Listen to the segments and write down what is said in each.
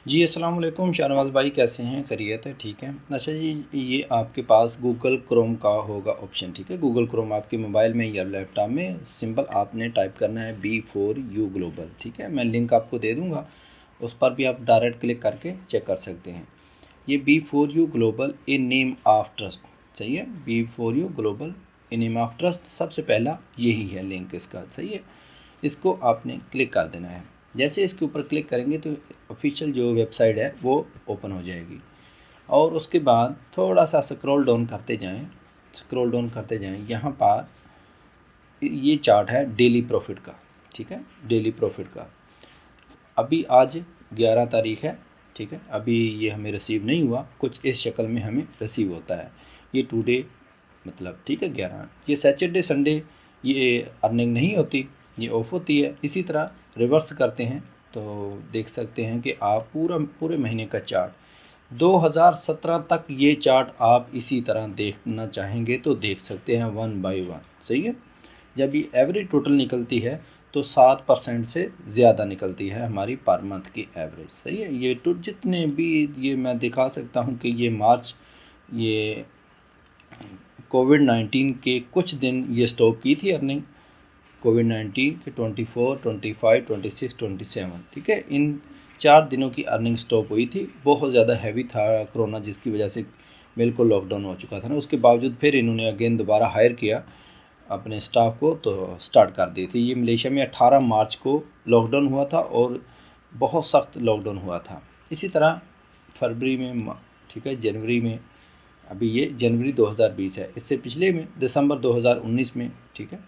जी, अस्सलाम वालेकुम शाहनवाज़ भाई, कैसे हैं? खैरियत है? ठीक है। अच्छा जी, ये आपके पास गूगल क्रोम का होगा ऑप्शन, ठीक है। गूगल क्रोम आपके मोबाइल में या लैपटॉप में सिंपल आपने टाइप करना है B4U ग्लोबल, ठीक है। मैं लिंक आपको दे दूँगा, उस पर भी आप डायरेक्ट क्लिक करके चेक कर सकते हैं। ये B4U global a name of trust, सही है। B4U global a name of trust, सबसे पहला यही है लिंक इसका, सही है। इसको आपने क्लिक कर देना है। जैसे इसके ऊपर क्लिक करेंगे तो ऑफिशियल जो वेबसाइट है वो ओपन हो जाएगी, और उसके बाद थोड़ा सा स्क्रॉल डाउन करते जाएं, यहाँ पर ये चार्ट है डेली प्रॉफिट का, ठीक है। डेली प्रॉफिट का अभी आज 11 तारीख है, ठीक है। अभी ये हमें रिसीव नहीं हुआ, कुछ इस शक्ल में हमें रिसीव होता है ये टुडे, मतलब ठीक है 11। ये सैटरडे संडे ये अर्निंग नहीं होती, ये ऑफ होती है। इसी तरह रिवर्स करते हैं तो देख सकते हैं कि आप पूरे महीने का चार्ट 2017 तक ये चार्ट आप इसी तरह देखना चाहेंगे तो देख सकते हैं, वन बाय वन, सही है। जब ये एवरेज टोटल निकलती है तो 7% से ज़्यादा निकलती है हमारी पर मंथ की एवरेज, सही है। ये तो जितने भी ये मैं दिखा सकता हूँ कि ये मार्च, ये कोविड-19 के कुछ दिन ये स्टॉप की थी अर्निंग, कोविड-19 के 24, 25, 26, 27, ठीक है। इन 4 दिनों की अर्निंग स्टॉप हुई थी। बहुत ज़्यादा हैवी था कोरोना, जिसकी वजह से बिल्कुल लॉकडाउन हो चुका था ना। उसके बावजूद फिर इन्होंने अगेन दोबारा हायर किया अपने स्टाफ को, तो स्टार्ट कर दी थी। ये मलेशिया में 18 मार्च को लॉकडाउन हुआ था और बहुत सख्त लॉकडाउन हुआ था। इसी तरह फरवरी में, ठीक है, जनवरी में, अभी ये जनवरी 2020 है, इससे पिछले में दिसंबर 2019 में, ठीक है।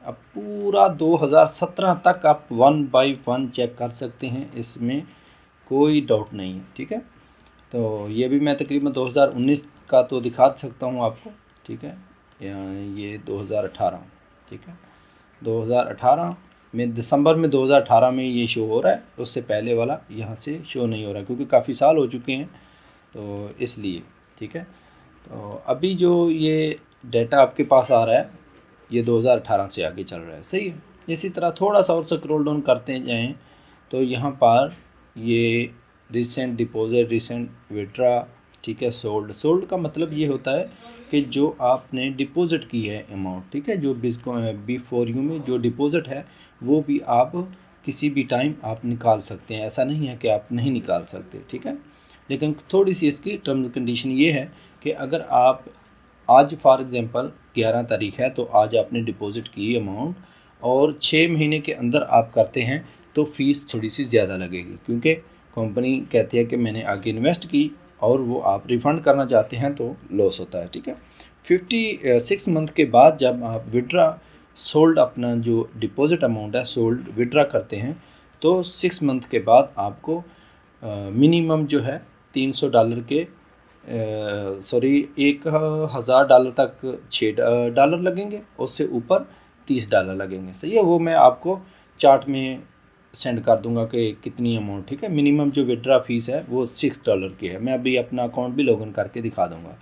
अब पूरा 2017 तक आप वन बाय वन चेक कर सकते हैं, इसमें कोई डाउट नहीं है, ठीक है। तो ये भी मैं तकरीबन 2019 का तो दिखा सकता हूँ आपको, ठीक है। ये 2018, ठीक है, 2018 में दिसंबर में 2018 में ये शो हो रहा है, उससे पहले वाला यहाँ से शो नहीं हो रहा क्योंकि काफ़ी साल हो चुके हैं, तो इसलिए, ठीक है। तो अभी जो ये डेटा आपके पास आ रहा है ये 2018 से आगे चल रहा है, सही है। इसी तरह थोड़ा सा और स्क्रॉल डाउन करते जाएं तो यहाँ पर ये रिसेंट डिपॉजिट, रिसेंट विड्रा, ठीक है। सोल्ड का मतलब ये होता है कि जो आपने डिपॉजिट की है अमाउंट, ठीक है, जो B4U में जो डिपॉजिट है वो भी आप किसी भी टाइम आप निकाल सकते हैं, ऐसा नहीं है कि आप नहीं निकाल सकते, ठीक है। लेकिन थोड़ी सी इसकी टर्म्स कंडीशन ये है कि अगर आप आज फॉर एग्ज़ाम्पल 11 तारीख है तो आज आपने डिपॉज़िट की अमाउंट और 6 महीने के अंदर आप करते हैं तो फ़ीस थोड़ी सी ज़्यादा लगेगी, क्योंकि कंपनी कहती है कि मैंने आगे इन्वेस्ट की और वो आप रिफ़ंड करना चाहते हैं तो लॉस होता है, ठीक है। 56 मंथ के बाद जब आप विड्रा सोल्ड अपना जो डिपॉज़िट अमाउंट है सोल्ड विड्रा करते हैं तो 6 मंथ के बाद आपको मिनिमम जो है $300 के, सॉरी, $1000 तक $6 लगेंगे, उससे ऊपर $30 लगेंगे, सही है। वो मैं आपको चार्ट में सेंड कर दूंगा कि कितनी अमाउंट, ठीक है। मिनिमम जो विड्रा फीस है वो $6 की है। मैं अभी अपना अकाउंट भी लॉगिन करके दिखा दूंगा।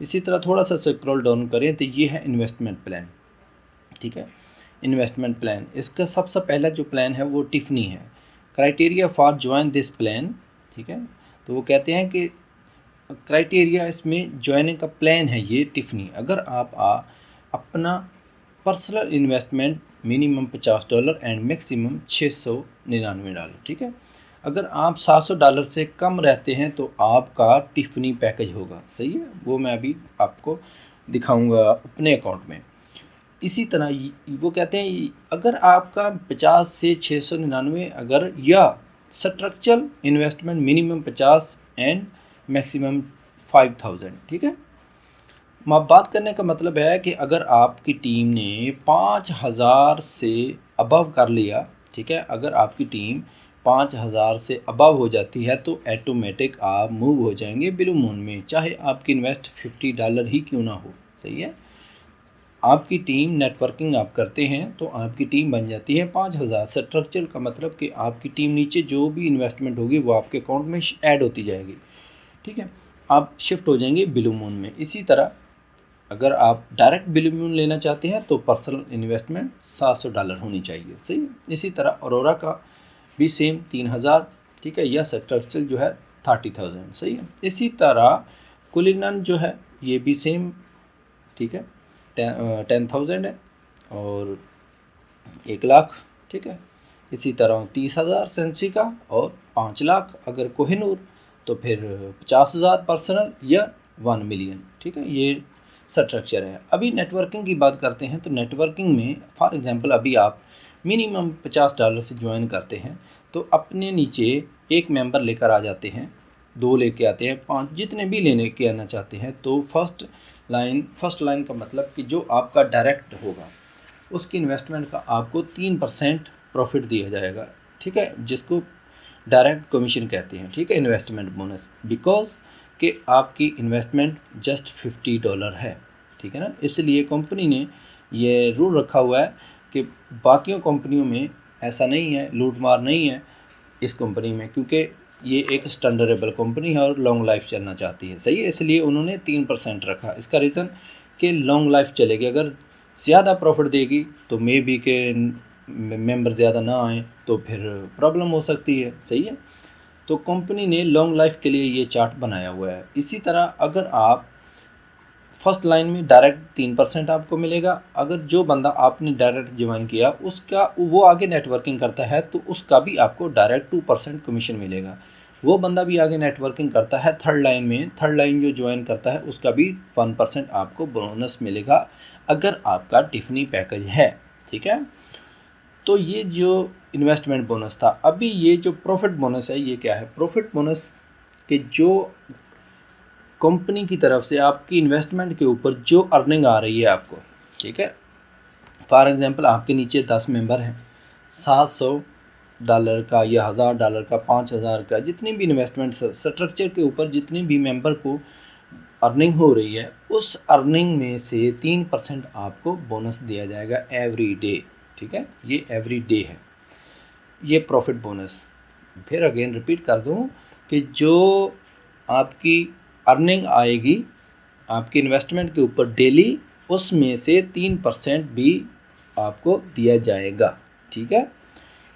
इसी तरह थोड़ा सा स्क्रॉल डाउन करें तो ये है इन्वेस्टमेंट प्लान, ठीक है। इन्वेस्टमेंट प्लान, इसका सबसे पहला जो प्लान है वो टिफनी है। Criteria for join this plan, ठीक है। तो वो कहते हैं कि क्राइटेरिया इसमें ज्वाइनिंग का प्लान है ये टिफनी, अगर आप अपना personal investment minimum $50 and maximum $699, ठीक है। अगर आप $700 से कम रहते हैं तो आपका टिफनी पैकेज होगा, सही है। वो मैं अभी आपको दिखाऊंगा अपने अकाउंट में। इसी तरह वो कहते हैं अगर आपका 50 से 699 अगर, या structural investment minimum 50 and maximum 5000, ठीक है। बात करने का मतलब है कि अगर आपकी टीम ने 5000 से अबव कर लिया, ठीक है, अगर आपकी टीम 5000 से अबव हो जाती है तो ऑटोमेटिक आप मूव हो जाएंगे ब्लू मून में, चाहे आपकी इन्वेस्ट $50 ही क्यों ना हो, सही है। आपकी टीम नेटवर्किंग आप करते हैं तो आपकी टीम बन जाती है 5000। स्ट्रक्चर का मतलब कि आपकी टीम नीचे जो भी इन्वेस्टमेंट होगी वो आपके अकाउंट में ऐड होती जाएगी, ठीक है। आप शिफ्ट हो जाएंगे ब्लू मून में। इसी तरह अगर आप डायरेक्ट ब्लू मून लेना चाहते हैं तो पर्सनल इन्वेस्टमेंट $700 होनी चाहिए, सही। इसी तरह अरोरा का भी सेम 3000 ठीक है, यह स्ट्रक्चर जो है 30,000, सही है। इसी तरह कुलिनन जो है ये भी सेम, ठीक है, 10,000 है और 1,00,000, ठीक है। इसी तरह 30,000 सेंसी का और 5,00,000 अगर कोहिनूर, तो फिर 50,000 पर्सनल या 1 मिलियन, ठीक है। ये स्ट्रक्चर है। अभी नेटवर्किंग की बात करते हैं, तो नेटवर्किंग में फॉर एग्जांपल अभी आप मिनिमम $50 से ज्वाइन करते हैं, तो अपने नीचे एक मेंबर लेकर आ जाते हैं, 2 लेके आते हैं, 5, जितने भी लेने के आना चाहते हैं। तो फर्स्ट लाइन का मतलब कि जो आपका डायरेक्ट होगा उसकी इन्वेस्टमेंट का आपको 3% प्रॉफिट दिया जाएगा, ठीक है, जिसको डायरेक्ट कमीशन कहते हैं, ठीक है, इन्वेस्टमेंट बोनस, बिकॉज कि आपकी इन्वेस्टमेंट जस्ट $50 है, ठीक है ना। इसलिए कंपनी ने ये रूल रखा हुआ है कि बाकियों कंपनियों में ऐसा नहीं है, लूट मार नहीं है इस कंपनी में, क्योंकि ये एक स्टैंडर्डेबल कंपनी है और लॉन्ग लाइफ चलना चाहती है, सही है। इसलिए उन्होंने 3% रखा। इसका रीज़न कि लॉन्ग लाइफ चलेगी, अगर ज़्यादा प्रॉफिट देगी तो मे बी के मेंबर ज़्यादा ना आए तो फिर प्रॉब्लम हो सकती है, सही है। तो कंपनी ने लॉन्ग लाइफ के लिए ये चार्ट बनाया हुआ है। इसी तरह अगर आप फर्स्ट लाइन में डायरेक्ट 3% आपको मिलेगा, अगर जो बंदा आपने डायरेक्ट ज्वाइन किया उसका वो आगे नेटवर्किंग करता है तो उसका भी आपको डायरेक्ट 2% कमीशन मिलेगा। वो बंदा भी आगे नेटवर्किंग करता है थर्ड लाइन जो ज्वाइन करता है उसका भी 1% आपको बोनस मिलेगा, अगर आपका टिफनी पैकेज है, ठीक है। तो ये जो इन्वेस्टमेंट बोनस था। अभी ये जो प्रॉफिट बोनस है ये क्या है? प्रॉफिट बोनस के जो कंपनी की तरफ से आपकी इन्वेस्टमेंट के ऊपर जो अर्निंग आ रही है आपको, ठीक है। फॉर एग्जांपल आपके नीचे 10 मेंबर हैं, $700 का या $1,000 का, 5,000 का, जितनी भी इन्वेस्टमेंट स्ट्रक्चर के ऊपर जितनी भी मेंबर को अर्निंग हो रही है, उस अर्निंग में से 3% आपको बोनस दिया जाएगा एवरी डे, ठीक है। ये एवरी डे है ये प्रॉफिट बोनस। फिर अगेन रिपीट कर दूं कि जो आपकी अर्निंग आएगी आपकी इन्वेस्टमेंट के ऊपर डेली, उसमें से 3% भी आपको दिया जाएगा, ठीक है।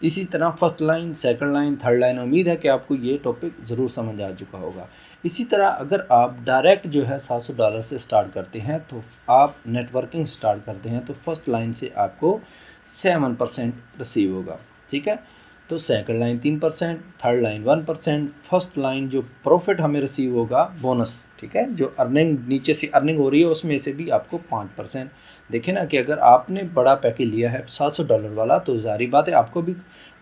इसी तरह first line, second line, third line, उम्मीद है कि आपको ये टॉपिक ज़रूर समझ आ चुका होगा। इसी तरह अगर आप डायरेक्ट जो है $700 से स्टार्ट करते हैं, तो आप नेटवर्किंग स्टार्ट करते हैं, तो फर्स्ट लाइन से आपको 7% रिसीव होगा, ठीक है। तो second line 3%, third line 1%, first line जो प्रॉफिट हमें रिसीव होगा बोनस, ठीक है, जो अर्निंग नीचे से अर्निंग हो रही है उसमें से भी आपको 5%। देखें ना कि अगर आपने बड़ा पैकेज लिया है $700 वाला, तो जारी बात है आपको भी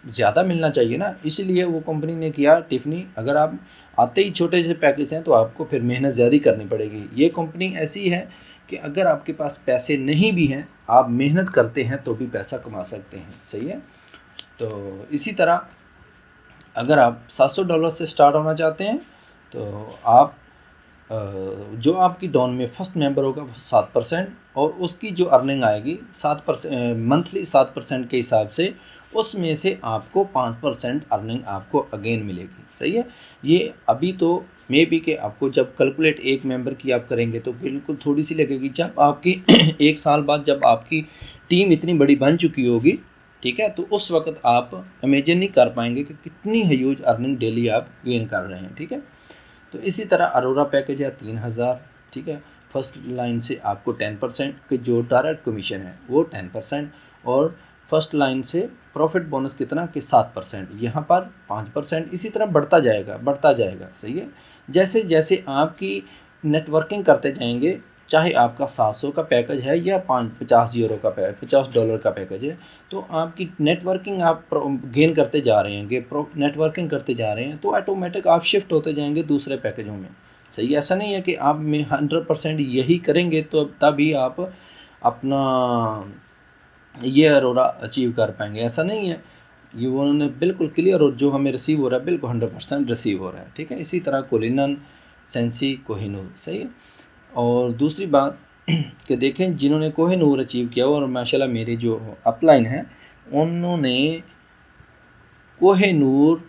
ज़्यादा मिलना चाहिए ना, इसलिए वो कंपनी ने किया टिफनी। अगर आप आते ही छोटे से पैकेज हैं तो आपको फिर मेहनत ज़्यादा करनी पड़ेगी। ये कंपनी ऐसी है कि अगर आपके पास पैसे नहीं भी हैं, आप मेहनत करते हैं तो भी पैसा कमा सकते हैं, सही है। तो इसी तरह अगर आप $700 से स्टार्ट होना चाहते हैं, तो आप जो आपकी डॉन में फर्स्ट मेंबर होगा 7%, और उसकी जो अर्निंग आएगी 7% मंथली 7% के हिसाब से, उसमें से आपको 5% अर्निंग आपको अगेन मिलेगी, सही है। ये अभी तो मे बी के आपको जब कैलकुलेट एक मेंबर की आप करेंगे तो बिल्कुल थोड़ी सी लगेगी, जब आपकी 1 साल बाद जब आपकी टीम इतनी बड़ी बन चुकी होगी, ठीक है, तो उस वक्त आप इमेजिन नहीं कर पाएंगे कि कितनी ह्यूज अर्निंग डेली आप गेन कर रहे हैं, ठीक है। तो इसी तरह अरोरा पैकेज है 3,000, ठीक है। फर्स्ट लाइन से आपको 10% के जो डायरेक्ट कमीशन है वो 10%, और फर्स्ट लाइन से प्रॉफिट बोनस कितना कि 7%, यहाँ पर 5%, इसी तरह बढ़ता जाएगा, सही है। जैसे जैसे आपकी नेटवर्किंग करते जाएंगे, चाहे आपका 700 का पैकेज है या $50 का $50 का पैकेज है, तो आपकी नेटवर्किंग आप गेन करते जा रहे हैं, नेटवर्किंग करते जा रहे हैं, तो ऑटोमेटिक आप शिफ्ट होते जाएंगे दूसरे पैकेजों में, सही। ऐसा नहीं है कि आप में 100% यही करेंगे तो तभी आप अपना ये अरोरा अचीव कर पाएंगे, ऐसा नहीं है। ये उन्होंने बिल्कुल क्लियर, और जो हमें रिसीव हो रहा है बिल्कुल 100% रिसीव हो रहा है, ठीक है। इसी तरह कुलिनन, सेंसी, कोहिनूर, सही है। और दूसरी बात कि देखें जिन्होंने कोहिनूर अचीव किया, और माशाल्लाह मेरे जो अपलाइन हैं उन्होंने कोहिनूर,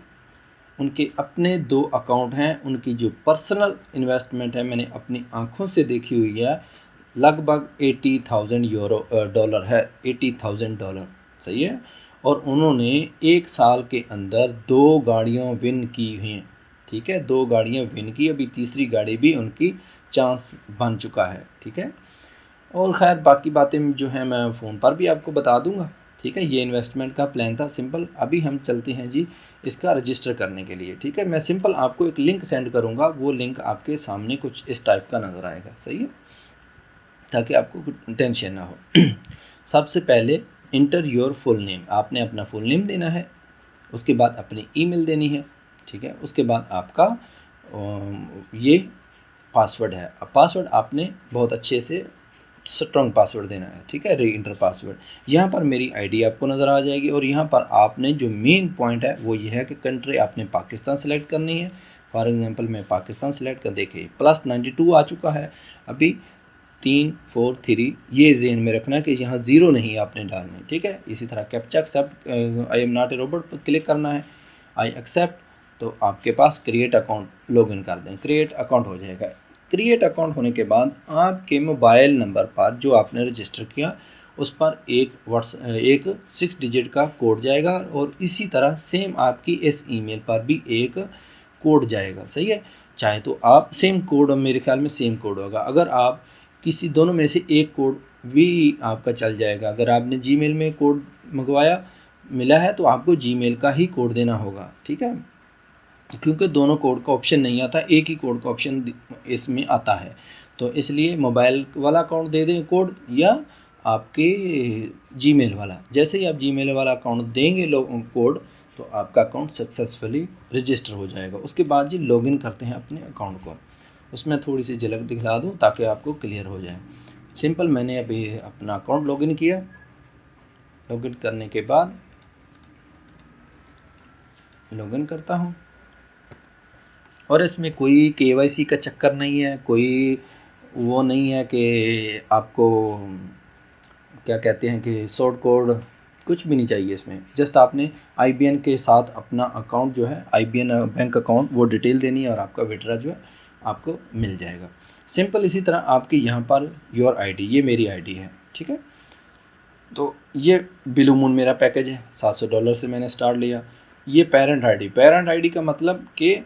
उनके अपने 2 अकाउंट हैं, उनकी जो पर्सनल इन्वेस्टमेंट है मैंने अपनी आंखों से देखी हुई है, लगभग $80,000 है, $80,000, सही है। और उन्होंने 1 साल के अंदर 2 गाड़ियाँ विन की हैं, ठीक है, 2 गाड़ियाँ विन की, अभी तीसरी गाड़ी भी उनकी चांस बन चुका है, ठीक है। और खैर बाकी बातें जो हैं मैं फ़ोन पर भी आपको बता दूंगा, ठीक है। ये इन्वेस्टमेंट का प्लान था सिंपल। अभी हम चलते हैं जी इसका रजिस्टर करने के लिए, ठीक है। मैं सिंपल आपको एक लिंक सेंड करूंगा, वो लिंक आपके सामने कुछ इस टाइप का नज़र आएगा, सही है, ताकि आपको टेंशन ना हो। सबसे पहले इंटर योर फुल नेम, आपने अपना फुल नेम देना है, उसके बाद अपनी ईमेल देनी है, ठीक है। उसके बाद आपका ये पासवर्ड है। अब पासवर्ड आपने बहुत अच्छे से स्ट्रॉन्ग पासवर्ड देना है, ठीक है, री इंटर पासवर्ड। यहाँ पर मेरी आईडी आपको नज़र आ जाएगी और यहाँ पर आपने जो मेन पॉइंट है वो ये है कि कंट्री आपने पाकिस्तान सेलेक्ट करनी है। फॉर एग्जांपल मैं पाकिस्तान सेलेक्ट कर, देखिए +92 आ चुका है, अभी 3 4 3 ये ज़हन में रखना कि यहाँ ज़ीरो नहीं आपने डालना है, ठीक है। इसी तरह captcha accept, I am not a robot पर क्लिक करना है, आई एक्सेप्ट, तो आपके पास क्रिएट अकाउंट लॉगिन कर दें, क्रिएट अकाउंट हो जाएगा। क्रिएट अकाउंट होने के बाद आपके मोबाइल नंबर पर जो आपने रजिस्टर किया उस पर एक 6 डिजिट का कोड जाएगा और इसी तरह सेम आपकी इस ईमेल पर भी एक कोड जाएगा, सही है। चाहे तो आप सेम कोड, मेरे ख्याल में सेम कोड होगा, अगर आप किसी दोनों में से एक कोड भी आपका चल जाएगा। अगर आपने जीमेल में कोड मंगवाया मिला है तो आपको जीमेल का ही कोड देना होगा, ठीक है, क्योंकि दोनों कोड का ऑप्शन नहीं आता, एक ही कोड का ऑप्शन इसमें आता है। तो इसलिए मोबाइल वाला अकाउंट दे दें कोड या आपके जीमेल वाला। जैसे ही आप जीमेल वाला अकाउंट देंगे कोड तो आपका अकाउंट सक्सेसफुली रजिस्टर हो जाएगा। उसके बाद जी लॉगिन करते हैं अपने अकाउंट को। उसमें थोड़ी सी झलक दिखला दूं ताकि आपको क्लियर हो जाए। सिंपल मैंने अभी अपना अकाउंट लॉगिन किया, लॉगिन करने के बाद लॉगिन करता हूं और इसमें कोई केवाईसी का चक्कर नहीं है, कोई वो नहीं है कि आपको क्या कहते हैं कि शॉर्ट कोड कुछ भी नहीं चाहिए इसमें। जस्ट आपने आईबीएन के साथ अपना अकाउंट जो है आईबीएन बैंक अकाउंट वो डिटेल देनी है और आपका विड्रा जो है आपको मिल जाएगा। सिंपल इसी तरह आपकी यहाँ पर योर आईडी, ये मेरी आईडी है, ठीक है। तो ये ब्लू मून मेरा पैकेज है, $700 से मैंने स्टार्ट लिया। ये पेरेंट आईडी, पेरेंट आईडी का मतलब कि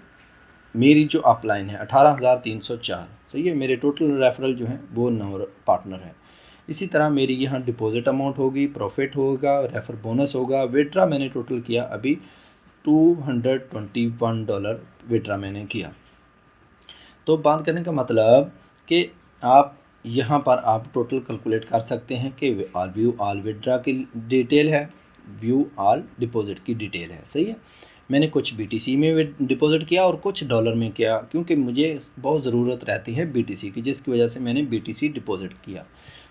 मेरी जो अपलाइन है 18,304, सही है। मेरे टोटल रेफरल जो है वो 9 पार्टनर है। इसी तरह मेरी यहाँ डिपॉजिट अमाउंट होगी, प्रॉफिट होगा, रेफर बोनस होगा। विड्रा मैंने टोटल किया अभी $221 विड्रा मैंने किया। तो बात करने का मतलब कि आप यहाँ पर आप टोटल कैलकुलेट कर सकते हैं कि व्यू ऑल विड्रा की डिटेल है, व्यू ऑल डिपॉजिट की डिटेल है, सही है। मैंने कुछ BTC में डिपॉजिट किया और कुछ डॉलर में किया, क्योंकि मुझे बहुत ज़रूरत रहती है BTC की, जिसकी वजह से मैंने BTC डिपॉजिट किया,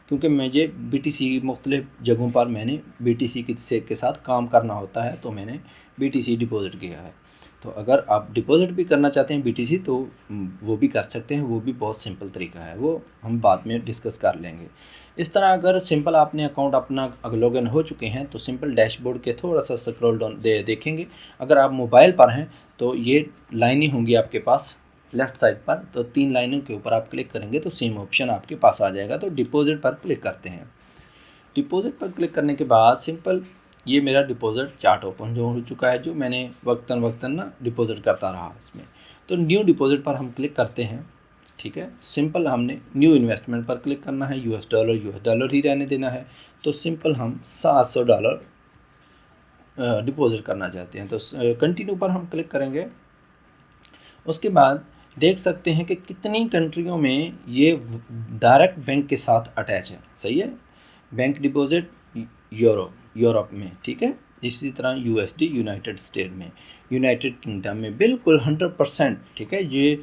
क्योंकि मुझे BTC मुख्तलिफ़ जगहों पर मैंने BTC के साथ काम करना होता है, तो मैंने BTC डिपॉजिट किया है। तो अगर आप डिपॉजिट भी करना चाहते हैं BTC तो वो भी कर सकते हैं, वो भी बहुत सिंपल तरीका है, वो हम बाद में डिस्कस कर लेंगे। इस तरह अगर सिंपल आपने अकाउंट अपना लॉगिन हो चुके हैं तो सिंपल डैशबोर्ड के थोड़ा सा स्क्रॉल डाउन देखेंगे। अगर आप मोबाइल पर हैं तो ये लाइनें होंगी आपके पास लेफ़्ट साइड पर, तो 3 लाइनों के ऊपर आप क्लिक करेंगे तो सेम ऑप्शन आपके पास आ जाएगा। तो डिपॉजिट पर क्लिक करते हैं। डिपॉजिट पर क्लिक करने के बाद सिंपल ये मेरा डिपॉजिट चार्ट ओपन जो हो चुका है, जो मैंने वक्तन ना डिपॉजिट करता रहा इसमें। तो न्यू डिपॉजिट पर हम क्लिक करते हैं, ठीक है। सिंपल हमने न्यू इन्वेस्टमेंट पर क्लिक करना है, US डॉलर ही रहने देना है। तो सिंपल हम $700 डिपॉजिट करना चाहते हैं, तो कंटिन्यू पर हम क्लिक करेंगे। उसके बाद देख सकते हैं कि कितनी कंट्रियों में ये डायरेक्ट बैंक के साथ अटैच है, सही है। बैंक डिपॉजिट यूरोप में, ठीक है। इसी तरह USD यूनाइटेड स्टेट में, यूनाइटेड किंगडम में बिल्कुल 100%, ठीक है। ये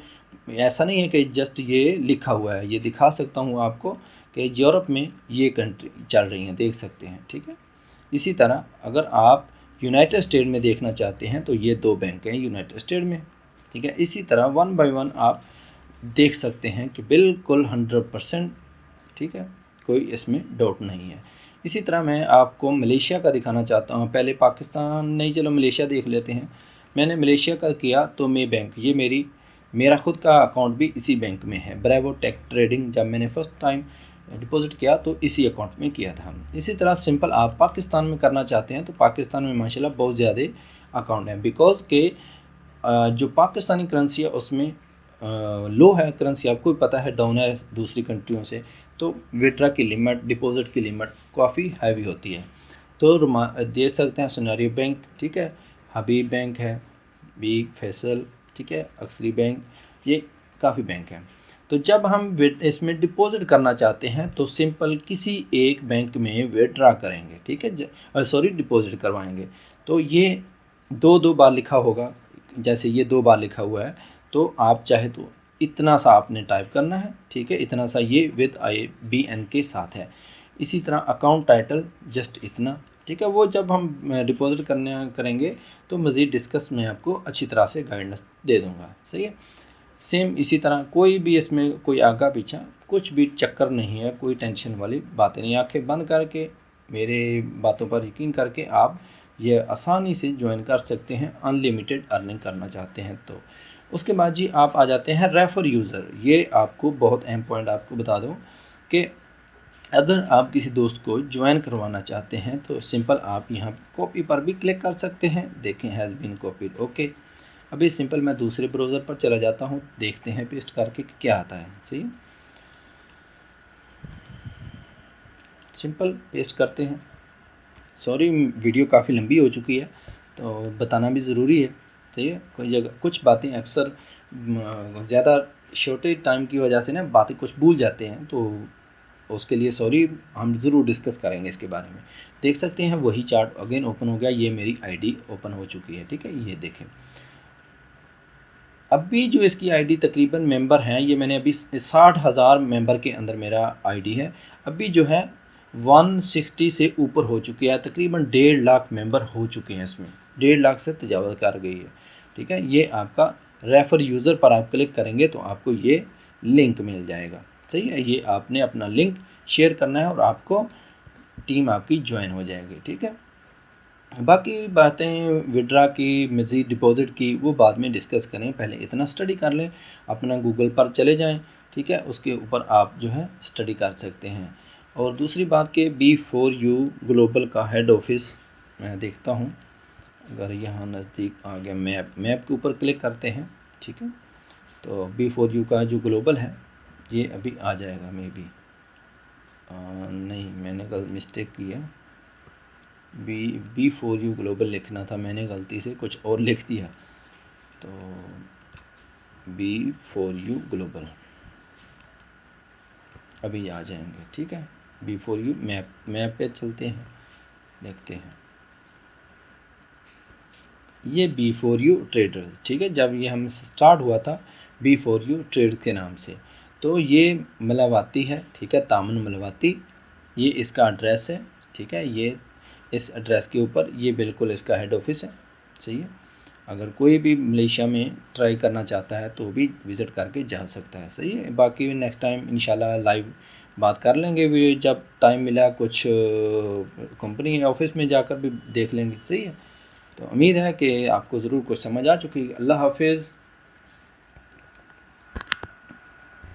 ऐसा नहीं है कि जस्ट ये लिखा हुआ है, ये दिखा सकता हूँ आपको कि यूरोप में ये कंट्री चल रही हैं, देख सकते हैं, ठीक है। इसी तरह अगर आप यूनाइटेड स्टेट में देखना चाहते हैं तो ये 2 बैंक हैं यूनाइटेड स्टेट में, ठीक है। इसी तरह 1 बाय 1 आप देख सकते हैं कि बिल्कुल 100%, ठीक है, कोई इसमें डाउट नहीं है। इसी तरह मैं आपको मलेशिया का दिखाना चाहता हूँ। पहले पाकिस्तान नहीं, चलो मलेशिया देख लेते हैं। मैंने मलेशिया का किया तो मे बैंक, ये मेरा खुद का अकाउंट भी इसी बैंक में है, ब्रेवो टेक ट्रेडिंग। जब मैंने फर्स्ट टाइम डिपॉजिट किया तो इसी अकाउंट में किया था। इसी तरह सिंपल आप पाकिस्तान में करना चाहते हैं तो पाकिस्तान में माशाल्लाह बहुत ज़्यादा अकाउंट हैं, बिकॉज़ के जो पाकिस्तानी करेंसी है उसमें लो है करेंसी, आपको भी पता है, डाउन है दूसरी कंट्रियों से, तो विड्रा की लिमिट, डिपॉजिट की लिमिट काफ़ी हैवी होती है। तो दे सकते हैं सिनारियो बैंक, ठीक है, हबीब बैंक है, बिग फैसल, ठीक है, अक्सरी बैंक, ये काफ़ी बैंक हैं। तो जब हम इसमें डिपॉजिट करना चाहते हैं तो सिंपल किसी एक बैंक में विड्रा करेंगे, ठीक है, सॉरी डिपॉजिट करवाएंगे। तो ये दो बार लिखा होगा, जैसे ये 2 बार लिखा हुआ है, तो आप चाहे तो इतना सा आपने टाइप करना है, ठीक है, इतना सा ये विद IBN के साथ है। इसी तरह अकाउंट टाइटल जस्ट इतना, ठीक है। वो जब हम डिपॉजिट करेंगे तो मज़ीद डिस्कस मैं आपको अच्छी तरह से गाइडेंस दे दूँगा, सही है। सेम इसी तरह कोई भी इसमें कोई आगा पीछा कुछ भी चक्कर नहीं है, कोई टेंशन वाली बातें नहीं। आंखें बंद करके मेरे बातों पर यकीन करके आप ये आसानी से ज्वाइन कर सकते हैं, अनलिमिटेड अर्निंग करना चाहते हैं तो। उसके बाद जी आप आ जाते हैं रेफ़र यूज़र। ये आपको बहुत अहम पॉइंट आपको बता दूं कि अगर आप किसी दोस्त को ज्वाइन करवाना चाहते हैं तो सिंपल आप यहाँ कॉपी पर भी क्लिक कर सकते हैं, देखें हैज़ बीन कॉपीड, ओके। अभी सिंपल मैं दूसरे ब्राउज़र पर चला जाता हूँ, देखते हैं पेस्ट करके क्या आता है, सही है। सिंपल पेस्ट करते हैं। सॉरी वीडियो काफ़ी लंबी हो चुकी है तो बताना भी ज़रूरी है, सही है। कोई जगह कुछ बातें अक्सर ज़्यादा छोटे टाइम की वजह से ना बातें कुछ भूल जाते हैं, तो उसके लिए सॉरी, हम ज़रूर डिस्कस करेंगे इसके बारे में। देख सकते हैं वही चार्ट अगेन ओपन हो गया, ये मेरी आईडी ओपन हो चुकी है, ठीक है, ये देखें। अभी जो इसकी आईडी तकरीबन मेंबर हैं, ये मैंने अभी 60,000 मेंबर के अंदर मेरा आईडी है। अभी जो है 160 से ऊपर हो चुकी है, तकरीबन 1.5 लाख मेंबर हो चुके हैं इसमें, 1.5 लाख से तजावज़ कर गई है, ठीक है। ये आपका रेफ़र यूज़र पर आप क्लिक करेंगे तो आपको ये लिंक मिल जाएगा, सही है। ये आपने अपना लिंक शेयर करना है और आपको टीम आपकी ज्वाइन हो जाएगी, ठीक है। बाकी बातें विड्रा की, मज़ीद डिपॉज़िट की, वो बाद में डिस्कस करें, पहले इतना स्टडी कर लें, अपना गूगल पर चले जाएं, ठीक है, उसके ऊपर आप जो है स्टडी कर सकते हैं। और दूसरी बात कि B4U ग्लोबल का हेड ऑफिस मैं देखता हूँ, अगर यहाँ नज़दीक आ गया, मैप के ऊपर क्लिक करते हैं, ठीक है, तो B4U का जो ग्लोबल है ये अभी आ जाएगा, मे बी नहीं, मैंने गलत मिस्टेक किया, B4U ग्लोबल लिखना था, मैंने गलती से कुछ और लिख दिया, तो B4U ग्लोबल अभी आ जाएंगे, ठीक है। B4U मैप पे चलते हैं, देखते हैं, ये B4U ट्रेडर्स, ठीक है। जब ये हम स्टार्ट हुआ था B4U ट्रेडर्स के नाम से, तो ये मलावाती है, ठीक है, तामन मलावाती, ये इसका एड्रेस है, ठीक है। ये इस एड्रेस के ऊपर ये बिल्कुल इसका हेड ऑफिस है, सही है। अगर कोई भी मलेशिया में ट्राई करना चाहता है तो भी विज़िट करके जा सकता है, सही है। बाकी नेक्स्ट टाइम इंशाल्लाह लाइव बात कर लेंगे, भी जब टाइम मिला कुछ कंपनी ऑफिस में जाकर भी देख लेंगे, सही है। तो उम्मीद है कि आपको ज़रूर कुछ समझ आ चुकी है। अल्लाह हाफिज़।